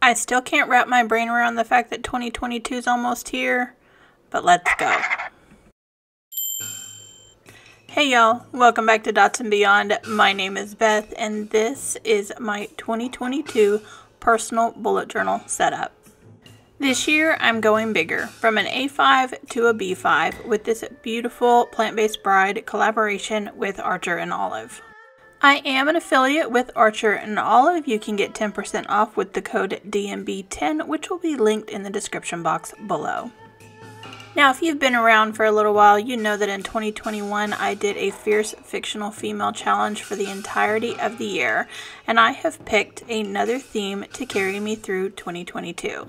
I still can't wrap my brain around the fact that 2022 is almost here, but let's go. Hey y'all, welcome back to Dots and Beyond. My name is Beth, and this is my 2022 personal bullet journal setup. This year, I'm going bigger, from an A5 to a B5, with this beautiful Plant-Based Bride collaboration with Archer and Olive. I am an affiliate with Archer and Olive. You can get 10% off with the code DMB10, which will be linked in the description box below. Now, if you've been around for a little while, you know that in 2021 I did a Fierce Fictional Female Challenge for the entirety of the year, and I have picked another theme to carry me through 2022.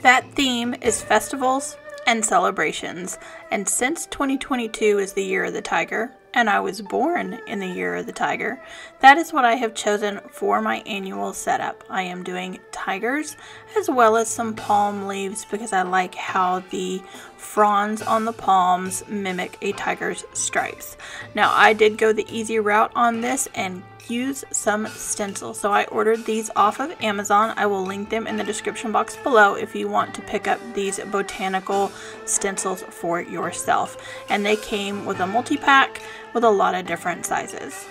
That theme is festivals and celebrations, and since 2022 is the year of the tiger, and I was born in the year of the tiger, that is what I have chosen for my annual setup. I am doing tigers as well as some palm leaves because I like how the fronds on the palms mimic a tiger's stripes. Now, I did go the easy route on this and use some stencils. So I ordered these off of Amazon. I will link them in the description box below if you want to pick up these botanical stencils for yourself. And they came with a multi-pack with a lot of different sizes.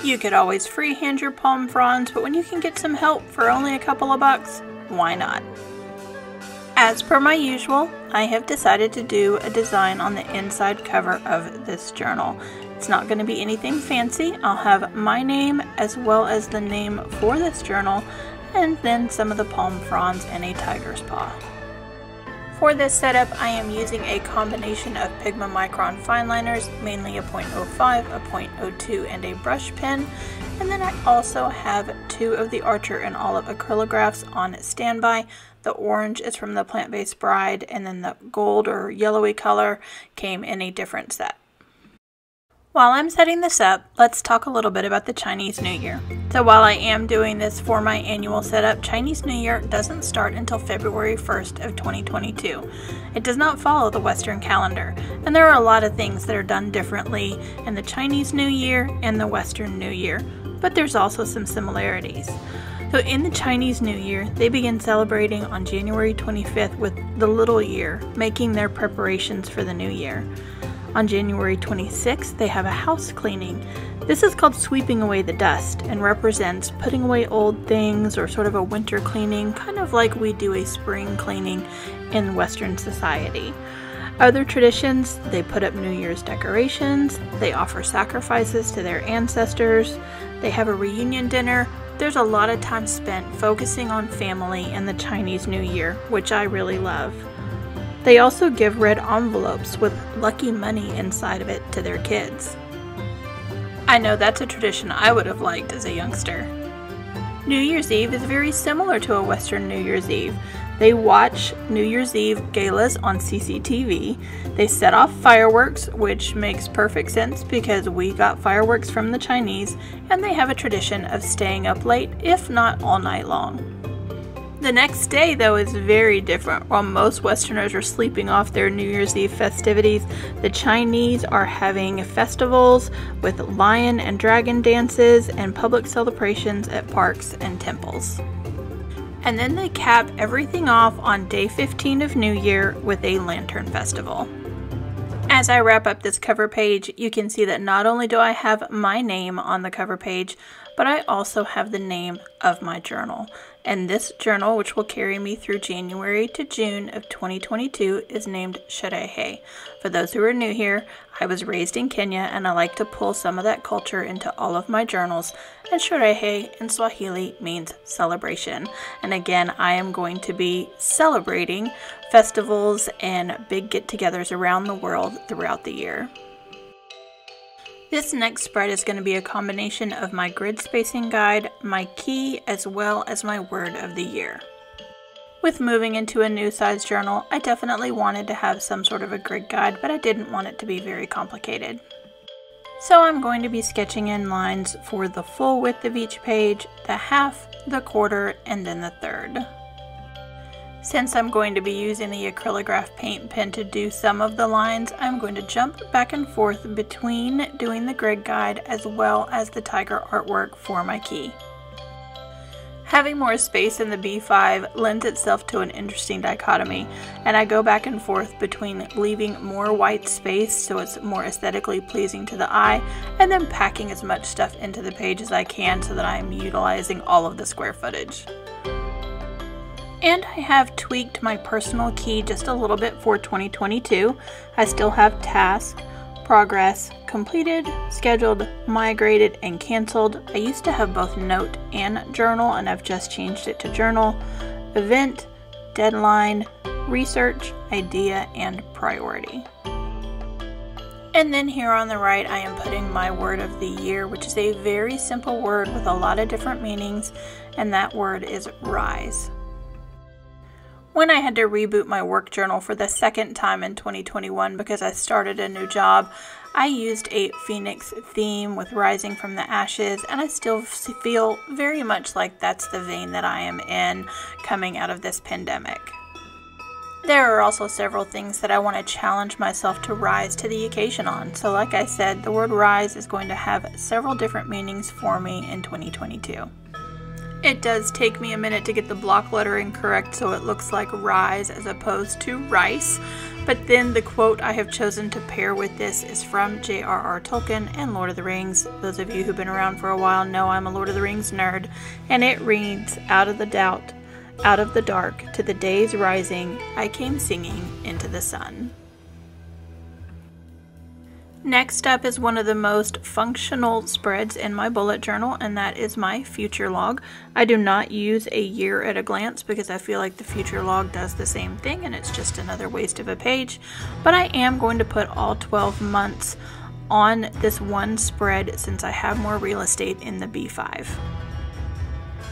You could always freehand your palm fronds, but when you can get some help for only a couple of bucks, why not? As per my usual, I have decided to do a design on the inside cover of this journal. It's not going to be anything fancy. I'll have my name as well as the name for this journal, and then some of the palm fronds and a tiger's paw. For this setup, I am using a combination of Pigma Micron fine liners, mainly a 0.05, a 0.02, and a brush pen. And then I also have two of the Archer and Olive Acrylographs on standby. The orange is from the Plant-Based Bride, and then the gold or yellowy color came in a different set. While I'm setting this up, let's talk a little bit about the Chinese New Year. So while I am doing this for my annual setup, Chinese New Year doesn't start until February 1st of 2022. It does not follow the Western calendar, and there are a lot of things that are done differently in the Chinese New Year and the Western New Year, but there's also some similarities. So in the Chinese New Year, they begin celebrating on January 25th with the Little Year, making their preparations for the new year. On January 26th, they have a house cleaning. This is called sweeping away the dust and represents putting away old things or sort of a winter cleaning, kind of like we do a spring cleaning in Western society. Other traditions, they put up New Year's decorations, they offer sacrifices to their ancestors, they have a reunion dinner. There's a lot of time spent focusing on family in the Chinese New Year, which I really love. They also give red envelopes with lucky money inside of it to their kids. I know that's a tradition I would have liked as a youngster. New Year's Eve is very similar to a Western New Year's Eve. They watch New Year's Eve galas on CCTV. They set off fireworks, which makes perfect sense because we got fireworks from the Chinese, and they have a tradition of staying up late, if not all night long. The next day, though, is very different. While most Westerners are sleeping off their New Year's Eve festivities, the Chinese are having festivals with lion and dragon dances and public celebrations at parks and temples. And then they cap everything off on day 15 of New Year with a lantern festival. As I wrap up this cover page, you can see that not only do I have my name on the cover page, but I also have the name of my journal. And this journal, which will carry me through January to June of 2022, is named Sherehe. For those who are new here, I was raised in Kenya, and I like to pull some of that culture into all of my journals. And Sherehe in Swahili means celebration. And again, I am going to be celebrating festivals and big get-togethers around the world throughout the year. This next spread is going to be a combination of my grid spacing guide, my key, as well as my word of the year. With moving into a new size journal, I definitely wanted to have some sort of a grid guide, but I didn't want it to be very complicated. So I'm going to be sketching in lines for the full width of each page, the half, the quarter, and then the third. Since I'm going to be using the Acrylograph paint pen to do some of the lines, I'm going to jump back and forth between doing the grid guide as well as the tiger artwork for my key. Having more space in the B5 lends itself to an interesting dichotomy, and I go back and forth between leaving more white space so it's more aesthetically pleasing to the eye, and then packing as much stuff into the page as I can so that I'm utilizing all of the square footage. And I have tweaked my personal key just a little bit for 2022. I still have task, progress, completed, scheduled, migrated, and canceled. I used to have both note and journal, and I've just changed it to journal, event, deadline, research, idea, and priority. And then here on the right, I am putting my word of the year, which is a very simple word with a lot of different meanings, and that word is rise. When I had to reboot my work journal for the second time in 2021 because I started a new job, I used a Phoenix theme with Rising from the Ashes, and I still feel very much like that's the vein that I am in coming out of this pandemic. There are also several things that I want to challenge myself to rise to the occasion on. So like I said, the word rise is going to have several different meanings for me in 2022. It does take me a minute to get the block lettering correct so it looks like rise as opposed to rice, but then the quote I have chosen to pair with this is from J.R.R. Tolkien and Lord of the Rings. Those of you who've been around for a while know I'm a Lord of the Rings nerd, and it reads, "Out of the doubt, out of the dark, to the day's rising, I came singing into the sun." Next up is one of the most functional spreads in my bullet journal, and that is my future log. I do not use a year at a glance because I feel like the future log does the same thing and it's just another waste of a page. But I am going to put all 12 months on this one spread since I have more real estate in the B5.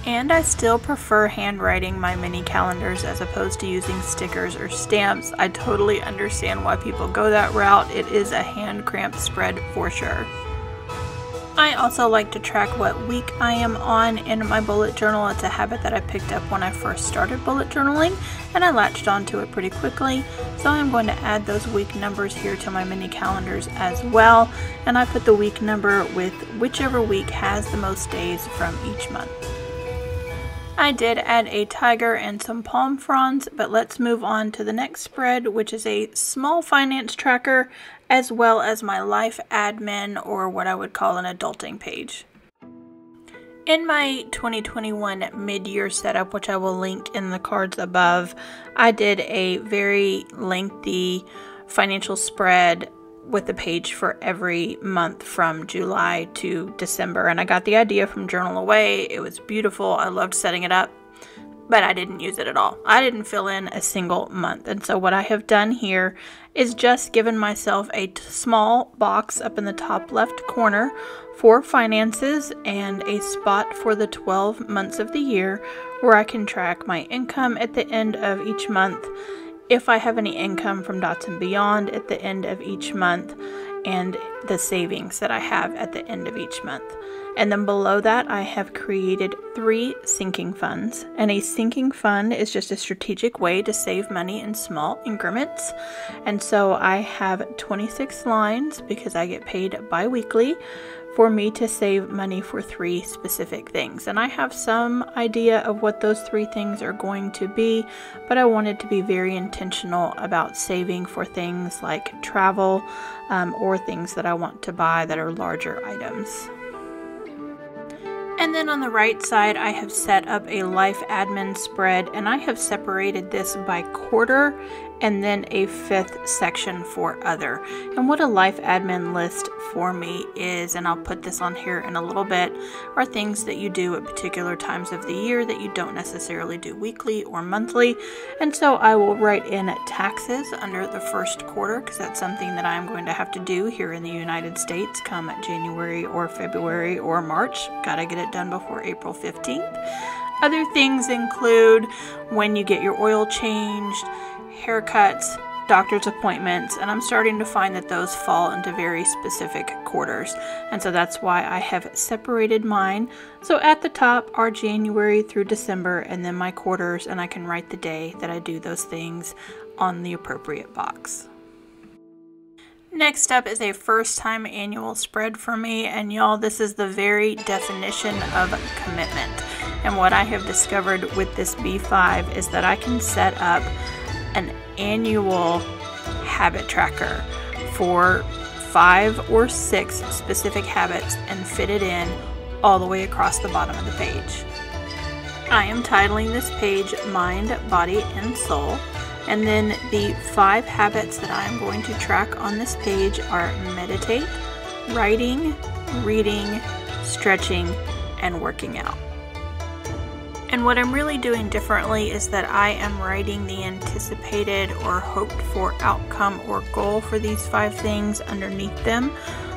And I still prefer handwriting my mini calendars as opposed to using stickers or stamps. I totally understand why people go that route. It is a hand cramped spread for sure. I also like to track what week I am on in my bullet journal. It's a habit that I picked up when I first started bullet journaling, and I latched onto it pretty quickly. So I'm going to add those week numbers here to my mini calendars as well. And I put the week number with whichever week has the most days from each month. I did add a tiger and some palm fronds, but let's move on to the next spread, which is a small finance tracker, as well as my life admin, or what I would call an adulting page. In my 2021 mid-year setup, which I will link in the cards above, I did a very lengthy financial spread with the page for every month from July to December, and I got the idea from Journal Away. It was beautiful. I loved setting it up, but I didn't use it at all. I didn't fill in a single month, and so what I have done here is just given myself a small box up in the top left corner for finances and a spot for the 12 months of the year where I can track my income at the end of each month, if I have any income from Dots and Beyond at the end of each month, and the savings that I have at the end of each month. And then below that, I have created 3 sinking funds. And a sinking fund is just a strategic way to save money in small increments. And so I have 26 lines because I get paid bi-weekly for me to save money for 3 specific things. And I have some idea of what those 3 things are going to be, but I wanted to be very intentional about saving for things like travel or things that I want to buy that are larger items. And then on the right side, I have set up a life admin spread, and I have separated this by quarter and then a 5th section for other. And what a life admin list for me is, and I'll put this on here in a little bit, are things that you do at particular times of the year that you don't necessarily do weekly or monthly. And so I will write in taxes under the first quarter because that's something that I'm going to have to do here in the United States come January or February or March. Gotta get it done before April 15th. Other things include when you get your oil changed, haircuts, doctor's appointments, and I'm starting to find that those fall into very specific quarters, and so that's why I have separated mine. So at the top are January through December, and then my quarters, and I can write the day that I do those things on the appropriate box. Next up is a first time annual spread for me, and y'all, this is the very definition of commitment. And what I have discovered with this B5 is that I can set up an annual habit tracker for 5 or 6 specific habits and fit it in all the way across the bottom of the page. I am titling this page Mind, Body, and Soul, and then the 5 habits that I am going to track on this page are meditate, writing, reading, stretching, and working out. And what I'm really doing differently is that I am writing the anticipated or hoped for outcome or goal for these 5 things underneath them.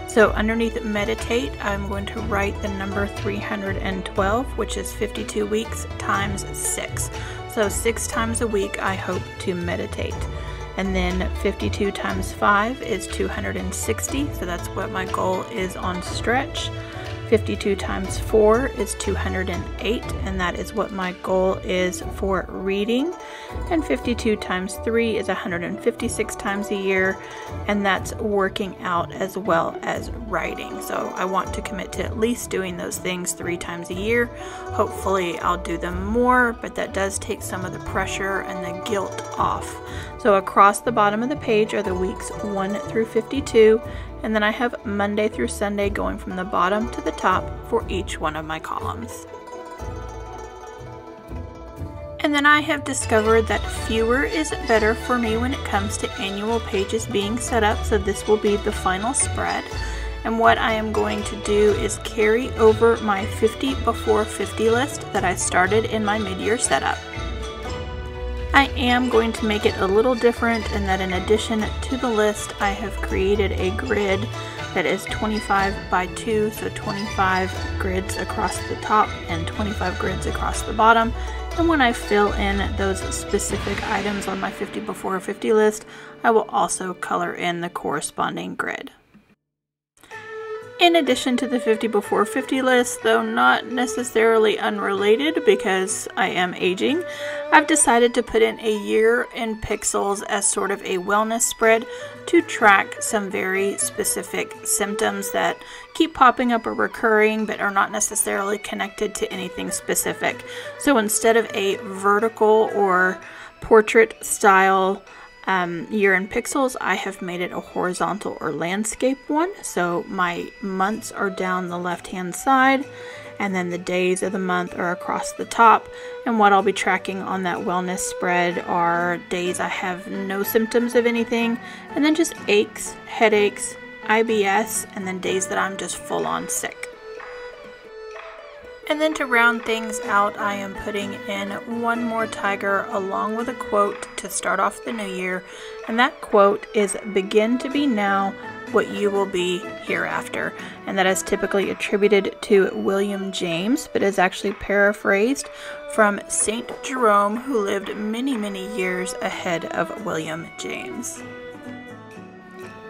So underneath meditate, I'm going to write the number 312, which is 52 weeks times 6. So 6 times a week I hope to meditate. And then 52 times 5 is 260, so that's what my goal is on stretch. 52 times 4 is 208, and that is what my goal is for reading. And 52 times 3 is 156 times a year, and that's working out as well as writing. So I want to commit to at least doing those things 3 times a year. Hopefully I'll do them more, but that does take some of the pressure and the guilt off. So across the bottom of the page are the weeks 1 through 52, and then I have Monday through Sunday going from the bottom to the top for each one of my columns. And then I have discovered that fewer is better for me when it comes to annual pages being set up, so this will be the final spread. And what I am going to do is carry over my 50 before 50 list that I started in my mid-year setup. I am going to make it a little different in that in addition to the list, I have created a grid that is 25 by 2, so 25 grids across the top and 25 grids across the bottom. And when I fill in those specific items on my 50 before 50 list, I will also color in the corresponding grid. In addition to the 50 before 50 list, though not necessarily unrelated because I am aging, I've decided to put in a year in pixels as sort of a wellness spread to track some very specific symptoms that keep popping up or recurring but are not necessarily connected to anything specific. So instead of a vertical or portrait style year in pixels, I have made it a horizontal or landscape one. So my months are down the left hand side, and then the days of the month are across the top. And what I'll be tracking on that wellness spread are days I have no symptoms of anything, and then just aches, headaches, IBS, and then days that I'm just full on sick. And then to round things out, I am putting in one more tiger along with a quote to start off the new year. And that quote is, "Begin to be now what you will be hereafter." And that is typically attributed to William James, but is actually paraphrased from Saint Jerome, who lived many, many years ahead of William James.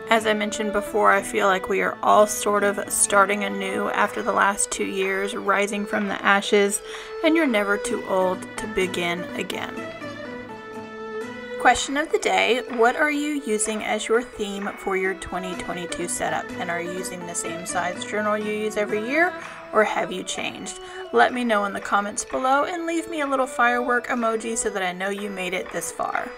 As I mentioned before, I feel like we are all sort of starting anew after the last 2 years, rising from the ashes, and you're never too old to begin again. Question of the day: what are you using as your theme for your 2022 setup? And are you using the same size journal you use every year, or have you changed? Let me know in the comments below and leave me a little firework emoji so that I know you made it this far.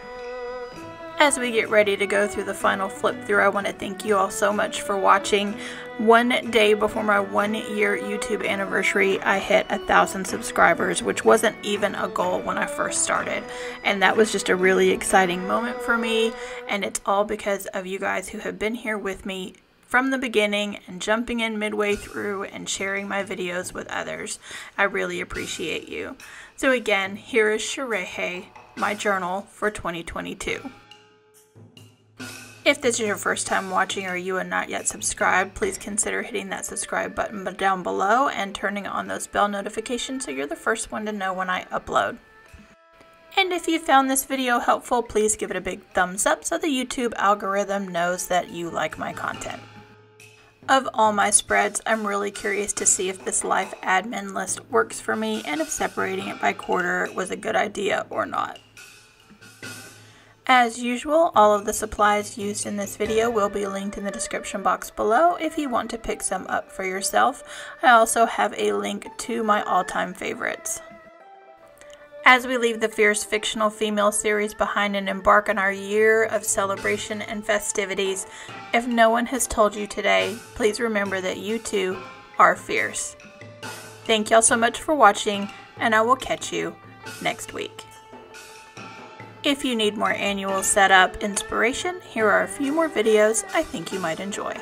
As we get ready to go through the final flip through, I want to thank you all so much for watching. One day before my 1-year YouTube anniversary, I hit 1,000 subscribers, which wasn't even a goal when I first started. And that was just a really exciting moment for me. And it's all because of you guys who have been here with me from the beginning and jumping in midway through and sharing my videos with others. I really appreciate you. So again, here is Shirehe, my journal for 2022. If this is your first time watching or you are not yet subscribed, please consider hitting that subscribe button down below and turning on those bell notifications so you're the first one to know when I upload. And if you found this video helpful, please give it a big thumbs up so the YouTube algorithm knows that you like my content. Of all my spreads, I'm really curious to see if this life admin list works for me and if separating it by quarter was a good idea or not. As usual, all of the supplies used in this video will be linked in the description box below if you want to pick some up for yourself. I also have a link to my all-time favorites. As we leave the fierce fictional female series behind and embark on our year of celebration and festivities, if no one has told you today, please remember that you too are fierce. Thank y'all so much for watching, and I will catch you next week. If you need more annual setup inspiration, here are a few more videos I think you might enjoy.